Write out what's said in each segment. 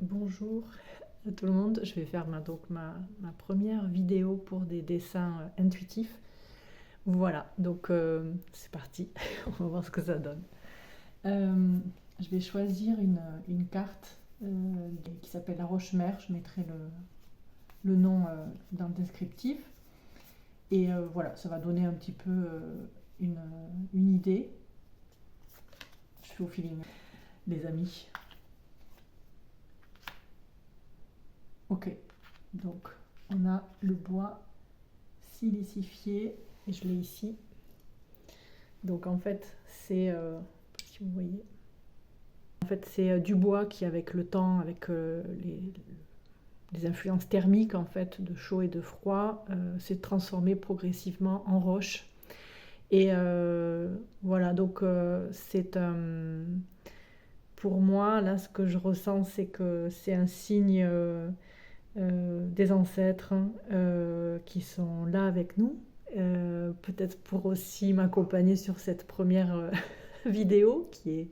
Bonjour à tout le monde, je vais faire ma première vidéo pour des dessins intuitifs. Voilà, donc c'est parti, on va voir ce que ça donne. Euh, je vais choisir une carte qui s'appelle la Roche-Mère, je mettrai le nom dans le descriptif. Et voilà, ça va donner un petit peu une idée. Je fais au feeling, les amis. Ok, donc on a le bois silicifié et je l'ai ici. Donc en fait c'est, si vous voyez, en fait c'est du bois qui avec le temps, avec les influences thermiques en fait de chaud et de froid, s'est transformé progressivement en roche. Et voilà, donc c'est un... Pour moi, là, ce que je ressens, c'est que c'est un signe des ancêtres qui sont là avec nous. Peut-être pour aussi m'accompagner sur cette première vidéo qui est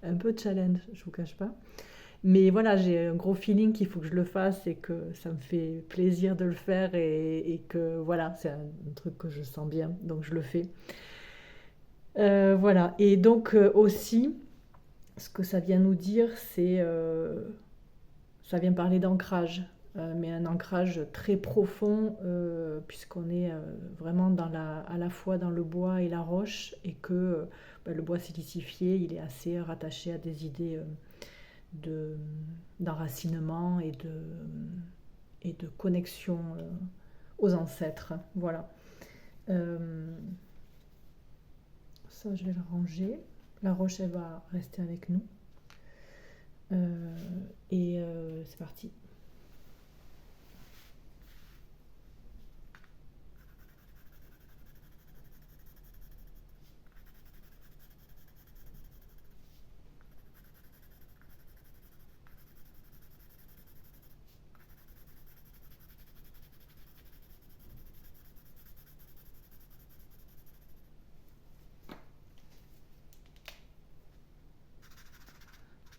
un peu challenge, je vous cache pas. Mais voilà, j'ai un gros feeling qu'il faut que je le fasse et que ça me fait plaisir de le faire et que voilà, c'est un truc que je sens bien, donc je le fais. Voilà, et donc aussi, ce que ça vient nous dire, c'est ça vient parler d'ancrage, mais un ancrage très profond, puisqu'on est vraiment à la fois dans le bois et la roche, et que le bois silicifié, il est assez rattaché à des idées de, d'enracinement et de connexion aux ancêtres. Voilà. Euh, Ça, je vais le ranger. La roche, elle va rester avec nous. Et c'est parti.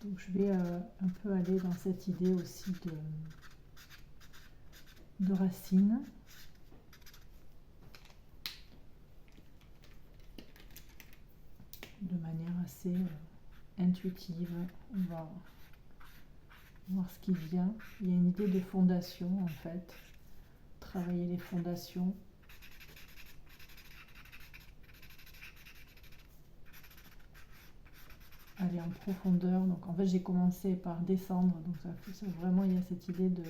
Donc je vais un peu aller dans cette idée aussi de racines. De manière assez intuitive. On va voir ce qui vient. Il y a une idée de fondation en fait. Travailler les fondations. Aller en profondeur. Donc en fait j'ai commencé par descendre. Donc ça, vraiment il y a cette idée de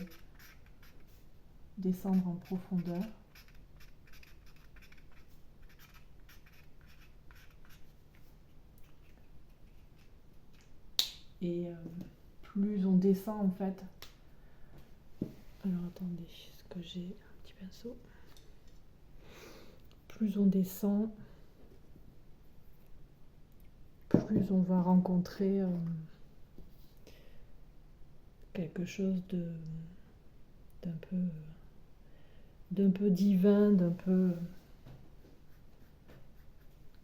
descendre en profondeur. Et plus on descend en fait. Alors attendez, est-ce que j'ai un petit pinceau? Plus on descend, plus on va rencontrer quelque chose d'un peu divin, d'un peu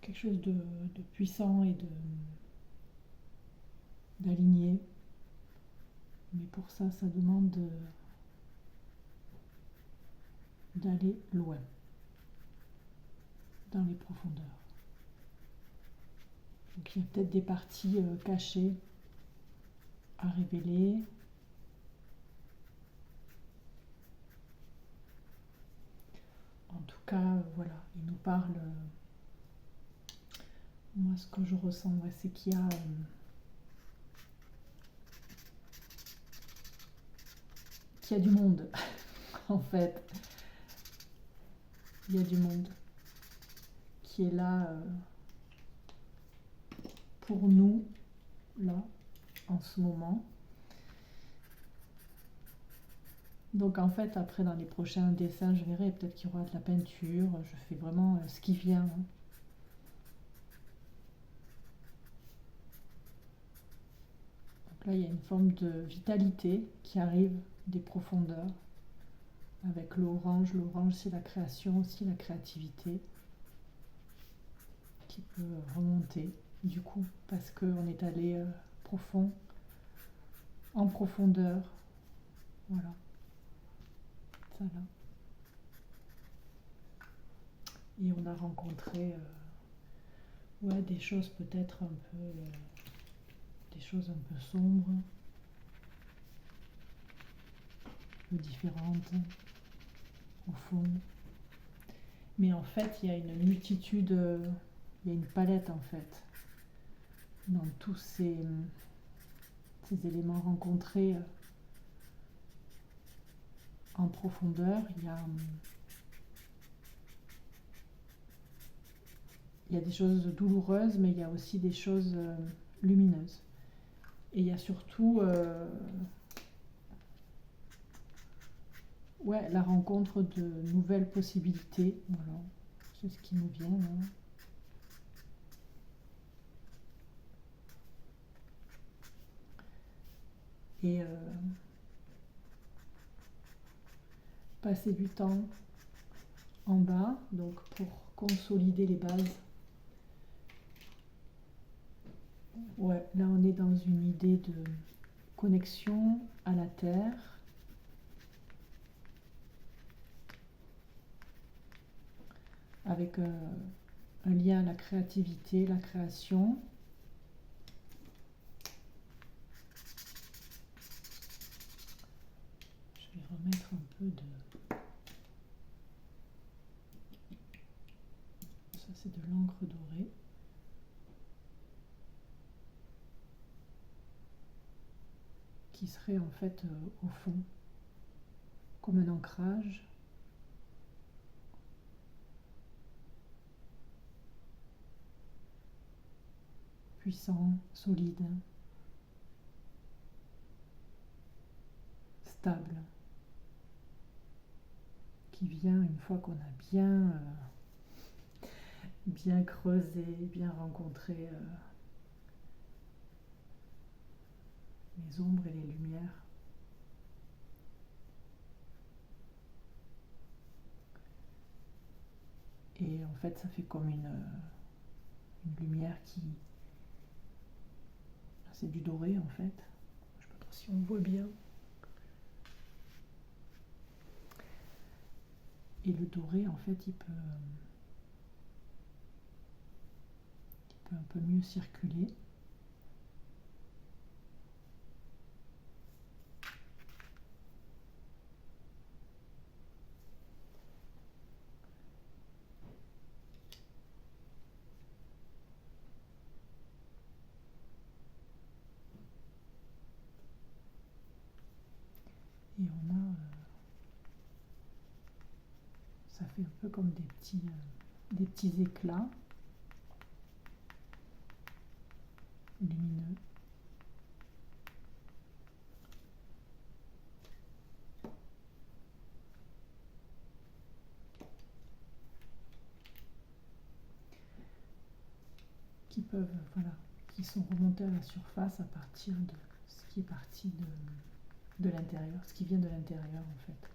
quelque chose de puissant et d'aligné. Mais pour ça, ça demande d'aller loin, dans les profondeurs. Donc il y a peut-être des parties cachées à révéler. En tout cas, voilà, il nous parle. Moi, ce que je ressens, c'est qu'il y a du monde, en fait. Il y a du monde qui est là pour nous, là, en ce moment. Donc en fait, après, dans les prochains dessins, je verrai, peut-être qu'il y aura de la peinture. Je fais vraiment ce qui vient. Donc là, il y a une forme de vitalité qui arrive des profondeurs. Avec l'orange. L'orange, c'est la création aussi, la créativité qui peut remonter, du coup, parce qu'on est allé profond en profondeur. Voilà, ça là. Et on a rencontré ouais, des choses peut-être un peu, des choses un peu sombres, un peu différentes au fond. Mais en fait, il y a une multitude, il y a une palette en fait dans tous ces éléments rencontrés en profondeur. Il y a des choses douloureuses, mais il y a aussi des choses lumineuses. Et il y a surtout ouais, la rencontre de nouvelles possibilités. Voilà, c'est ce qui nous vient là. Et passer du temps en bas, donc pour consolider les bases. Ouais, là on est dans une idée de connexion à la terre, avec un lien à la créativité, la création. Je vais remettre un peu de... Ça c'est de l'encre dorée. Qui serait en fait au fond comme un ancrage. Puissant, solide, stable, qui vient une fois qu'on a bien creusé, bien rencontré les ombres et les lumières. Et en fait, ça fait comme une lumière qui... C'est du doré en fait. Je ne sais pas trop si on voit bien. Et le doré, en fait, il peut un peu mieux circuler. Et on a... ça fait un peu comme des petits éclats lumineux. Qui peuvent, voilà, qui sont remontés à la surface à partir de ce qui est parti de l'intérieur, ce qui vient de l'intérieur en fait.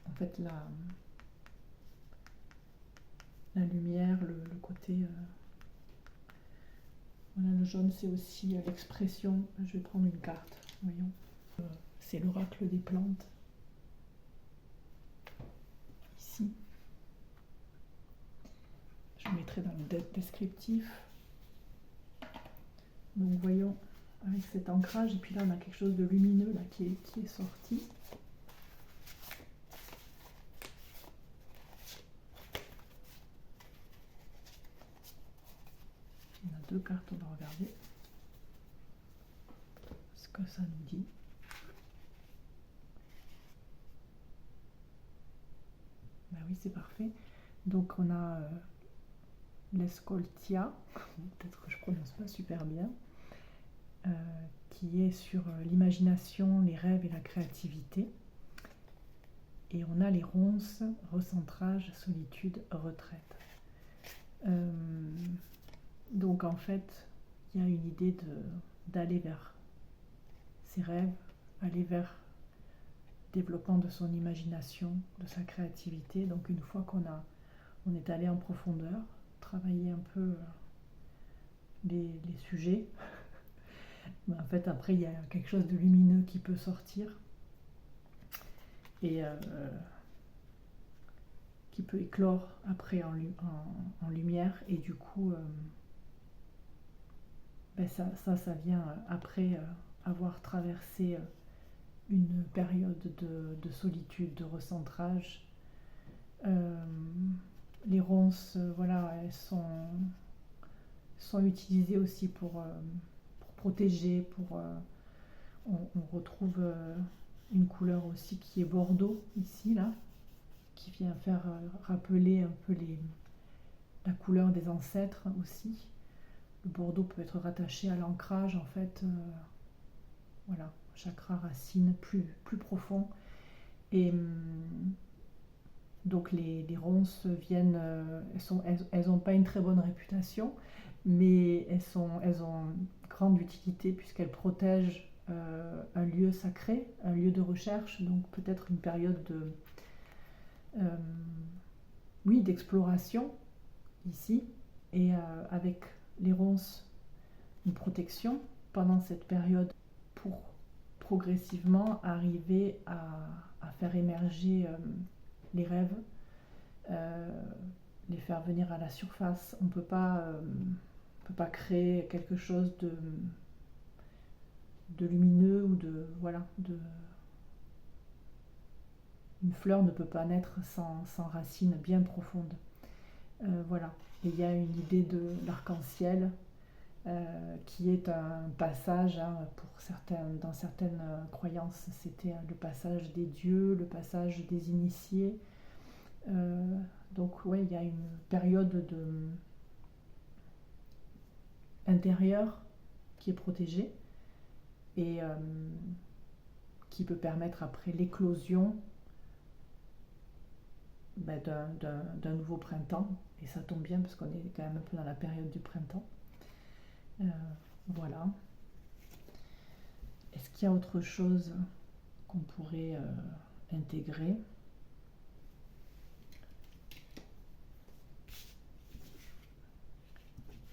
En fait, la lumière, le côté... voilà, le jaune, c'est aussi l'expression. Je vais prendre une carte, voyons. C'est l'oracle des plantes. Ici. Je mettrai dans le descriptif. Donc voyons, avec cet ancrage, et puis là on a quelque chose de lumineux là, qui est sorti. On a deux cartes, on va regarder ce que ça nous dit. Ben oui, c'est parfait. Donc on a l'Escoltia, peut-être que je prononce pas super bien, qui est sur l'imagination, les rêves et la créativité. Et on a les ronces, recentrage, solitude, retraite. Donc en fait, il y a une idée d'aller vers ses rêves, aller vers le développement de son imagination, de sa créativité. Donc une fois on est allé en profondeur, travailler un peu les sujets. Mais en fait, après, il y a quelque chose de lumineux qui peut sortir et qui peut éclore après en lumière. Et du coup, ben ça vient après avoir traversé une période de solitude, de recentrage. Euh, les ronces, voilà, elles sont utilisées aussi pour protéger, on retrouve une couleur aussi qui est bordeaux ici, là, qui vient faire rappeler un peu la couleur des ancêtres aussi. Le bordeaux peut être rattaché à l'ancrage, en fait, voilà, chakra racine plus profond. Et donc les ronces viennent, elles ont pas une très bonne réputation, mais elles ont grande utilité puisqu'elles protègent un lieu sacré, un lieu de recherche, donc peut-être une période euh, oui, d'exploration ici, et avec les ronces, une protection pendant cette période pour progressivement arriver à faire émerger les rêves, euh, les faire venir à la surface. On peut pas créer quelque chose de lumineux ou de voilà, une fleur ne peut pas naître sans racines bien profondes. Voilà. Et il y a une idée de l'arc-en-ciel qui est un passage, hein, dans certaines croyances, c'était le passage des dieux, le passage des initiés. Euh, donc ouais, il y a une période intérieure qui est protégée et qui peut permettre après l'éclosion ben, d'un nouveau printemps. Et ça tombe bien parce qu'on est quand même un peu dans la période du printemps. Euh, voilà. Est-ce qu'il y a autre chose qu'on pourrait intégrer?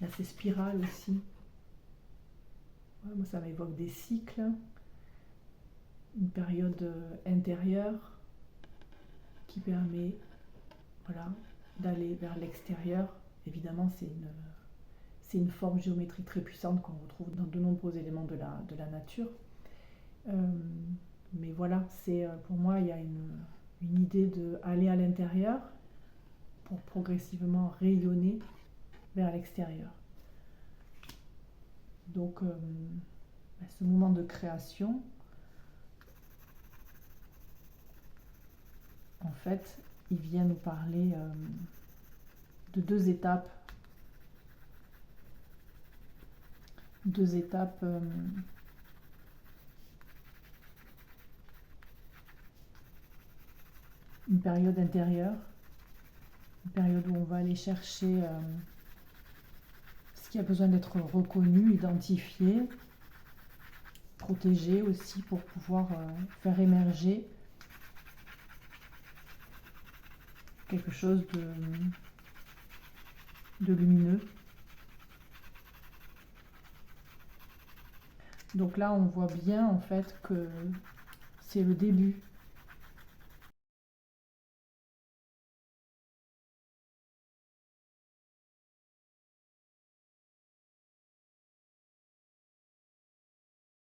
Il y a ces spirales aussi. Ouais, moi, ça m'évoque des cycles, une période intérieure qui permet, voilà, d'aller vers l'extérieur. Évidemment, c'est une forme géométrique très puissante qu'on retrouve dans de nombreux éléments de la nature. Euh, mais voilà, pour moi, il y a une idée d'aller à l'intérieur pour progressivement rayonner vers l'extérieur. Donc, ce moment de création, en fait, il vient nous parler de deux étapes. Deux étapes une période intérieure, une période où on va aller chercher ce qui a besoin d'être reconnu, identifié, protégé aussi pour pouvoir faire émerger quelque chose de lumineux. Donc là, on voit bien en fait que c'est le début.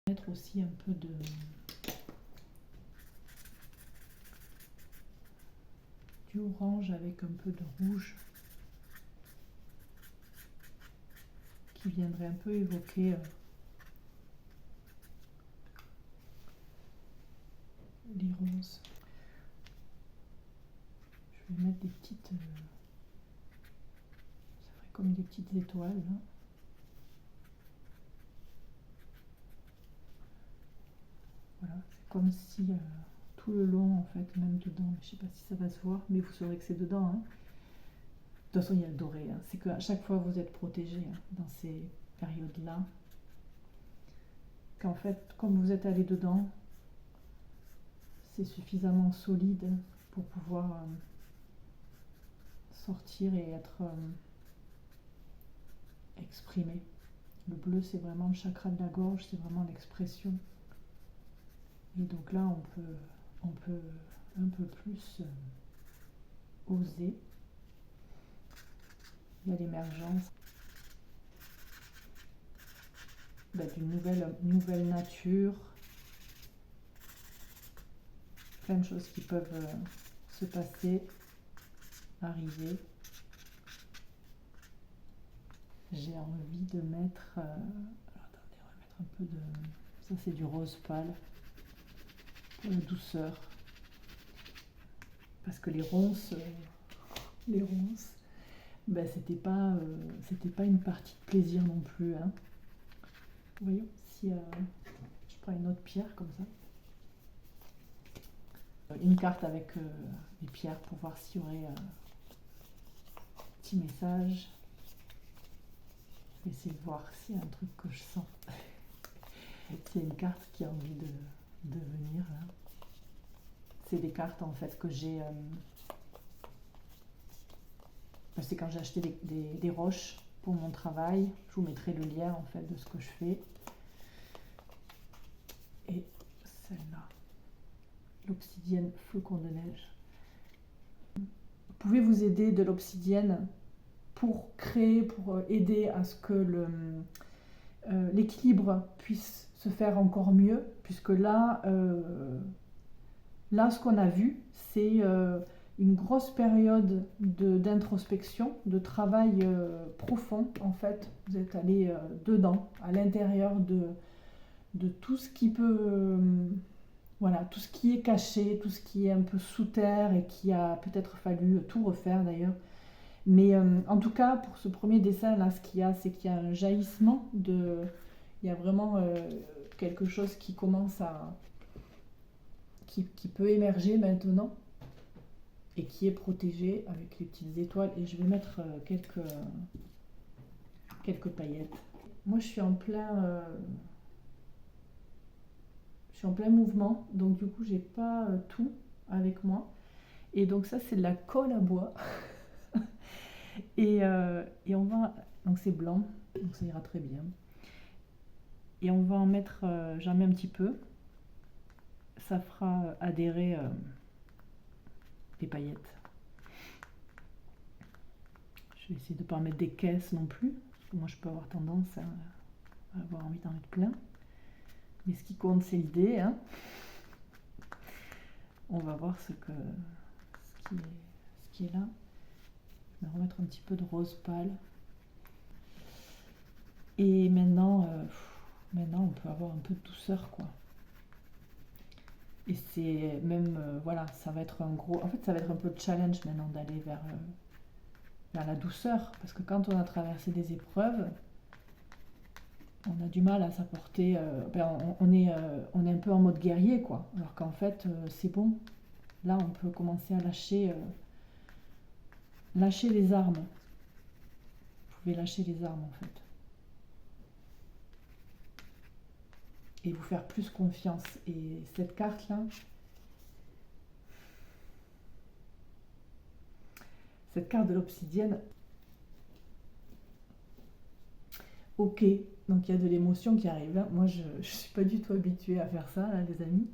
Mettre aussi un peu du orange avec un peu de rouge qui viendrait un peu évoquer les roses. Je vais mettre des petites... ça ferait comme des petites étoiles. Là. Voilà, c'est comme si tout le long, en fait, même dedans, je sais pas si ça va se voir, mais vous saurez que c'est dedans. Hein. De toute façon, il y a le doré. Hein. C'est qu'à chaque fois, vous êtes protégé hein, dans ces périodes-là. Qu'en fait, comme vous êtes allé dedans, c'est suffisamment solide pour pouvoir sortir et être exprimer. Le bleu, c'est vraiment le chakra de la gorge, c'est vraiment l'expression. Et donc là, on peut un peu plus oser. Il y a l'émergence d'une nouvelle nature, plein de choses qui peuvent se passer, arriver. J'ai envie de mettre... alors attendez, on va mettre un peu de... Ça, c'est du rose pâle pour la douceur. Parce que les ronces, ben, c'était pas une partie de plaisir non plus. Hein. Vous voyez, si je prends une autre pierre comme ça. Une carte avec les pierres pour voir s'il y aurait un petit message. Je vais essayer de voir s'il y a un truc que je sens. C'est une carte qui a envie de venir. Là. C'est des cartes en fait que j'ai... c'est quand j'ai acheté des roches pour mon travail. Je vous mettrai le lien en fait de ce que je fais. Et celle-là, l'obsidienne flocon de neige. Vous pouvez vous aider de l'obsidienne pour créer, pour aider à ce que l'équilibre puisse se faire encore mieux, puisque là, ce qu'on a vu, c'est une grosse période d'introspection, de travail profond, en fait. Vous êtes allé dedans, à l'intérieur de tout ce qui peut... voilà, tout ce qui est caché, tout ce qui est un peu sous terre et qui a peut-être fallu tout refaire d'ailleurs. Mais en tout cas, pour ce premier dessin, là, ce qu'il y a, c'est qu'il y a un jaillissement de... Il y a vraiment quelque chose qui commence à... qui peut émerger maintenant et qui est protégé avec les petites étoiles. Et je vais mettre quelques paillettes. Moi, je suis en plein mouvement, donc du coup, j'ai pas tout avec moi. Et donc ça, c'est de la colle à bois. Et on va... Donc c'est blanc, donc ça ira très bien. Et on va en mettre... j'en mets un petit peu. Ça fera adhérer les paillettes. Je vais essayer de ne pas en mettre des caisses non plus. Parce que moi, je peux avoir tendance à avoir envie d'en mettre plein. Mais ce qui compte, c'est l'idée. Hein. On va voir ce qui est là. Je vais remettre un petit peu de rose pâle. Et maintenant, on peut avoir un peu de douceur, quoi. Et c'est même, voilà, ça va être un gros... En fait, ça va être un peu de challenge maintenant d'aller vers la douceur. Parce que quand on a traversé des épreuves, on a du mal à s'apporter... on est un peu en mode guerrier, quoi. Alors qu'en fait, c'est bon. Là, on peut commencer à lâcher les armes. Vous pouvez lâcher les armes, en fait. Et vous faire plus confiance. Et cette carte-là, cette carte de l'obsidienne, ok, donc il y a de l'émotion qui arrive. Hein. Moi, je ne suis pas du tout habituée à faire ça, là, les amis.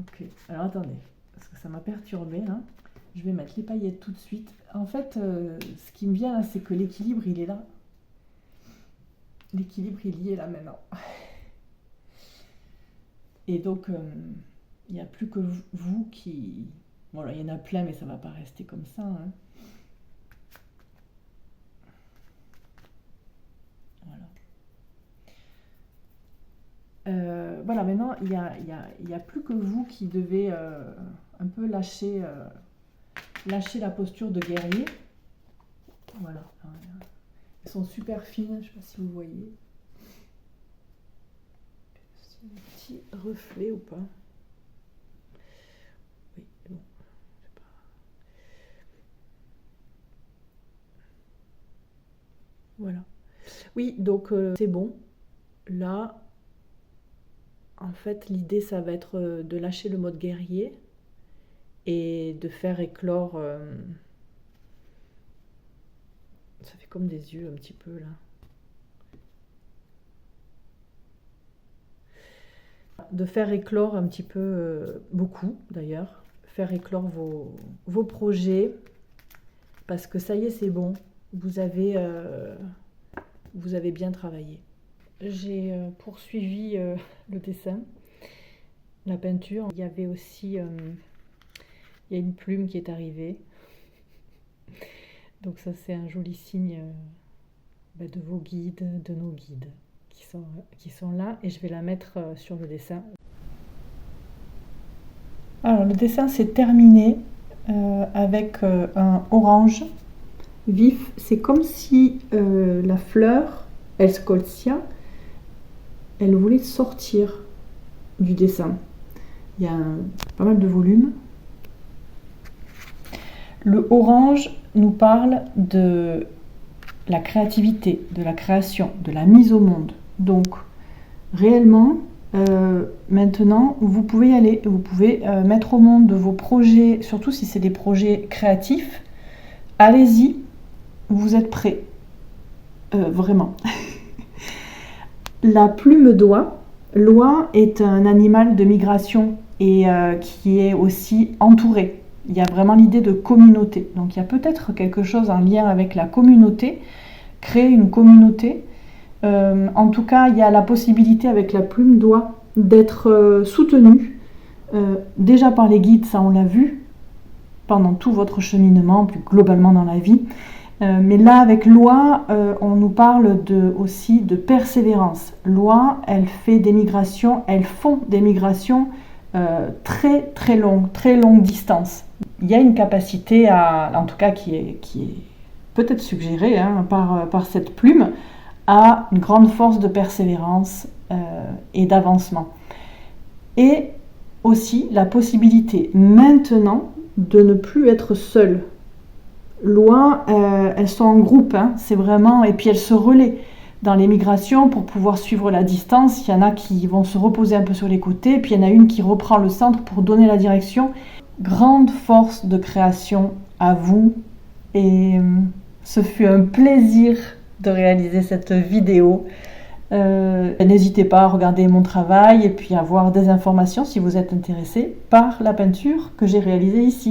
Ok, alors attendez, parce que ça m'a perturbée, là. Je vais mettre les paillettes tout de suite. En fait, ce qui me vient, là, c'est que l'équilibre, il est là. L'équilibre, il y est là, maintenant. Et donc, il n'y a plus que vous qui... Voilà, il y en a plein, mais ça ne va pas rester comme ça. Hein. Voilà. Voilà, maintenant, il y a plus que vous qui devez un peu lâcher la posture de guerrier. Voilà. Elles sont super fines, je ne sais pas si vous voyez. C'est un petit reflet ou pas? Oui, bon. Je sais pas. Voilà. Oui, donc c'est bon. Là, en fait, l'idée, ça va être de lâcher le mode guerrier et de faire éclore Ça fait comme des yeux un petit peu là. De faire éclore un petit peu, beaucoup d'ailleurs, faire éclore vos projets, parce que ça y est, c'est bon, vous avez bien travaillé. J'ai poursuivi le dessin, la peinture. Il y avait aussi, il y a une plume qui est arrivée, donc ça c'est un joli signe de vos guides, de nos guides qui sont là, et je vais la mettre sur le dessin. Alors le dessin c'est terminé avec un orange vif. C'est comme si la fleur Elscoltia, elle voulait sortir du dessin. Il y a pas mal de volume. Le orange nous parle de la créativité, de la création, de la mise au monde. Donc, réellement, maintenant, vous pouvez y aller. Vous pouvez mettre au monde vos projets, surtout si c'est des projets créatifs. Allez-y, vous êtes prêts. Vraiment. La plume d'oie. L'oie est un animal de migration et qui est aussi entouré. Il y a vraiment l'idée de communauté. Donc il y a peut-être quelque chose en lien avec la communauté, créer une communauté. En tout cas, il y a la possibilité avec la plume d'oie d'être soutenu, déjà par les guides, ça on l'a vu, pendant tout votre cheminement, plus globalement dans la vie. Mais là, avec l'oie, on nous parle aussi de persévérance. L'oie, elles font des migrations très très longue distance. Il y a une capacité en tout cas qui est peut-être suggérée par cette plume, à une grande force de persévérance et d'avancement. Et aussi la possibilité maintenant de ne plus être seule. L'oie, elles sont en groupe, c'est vraiment, et puis elles se relaient dans les migrations pour pouvoir suivre la distance. Il y en a qui vont se reposer un peu sur les côtés, puis il y en a une qui reprend le centre pour donner la direction. Grande force de création à vous, et ce fut un plaisir de réaliser cette vidéo. N'hésitez pas à regarder mon travail et puis à voir des informations si vous êtes intéressé par la peinture que j'ai réalisée ici.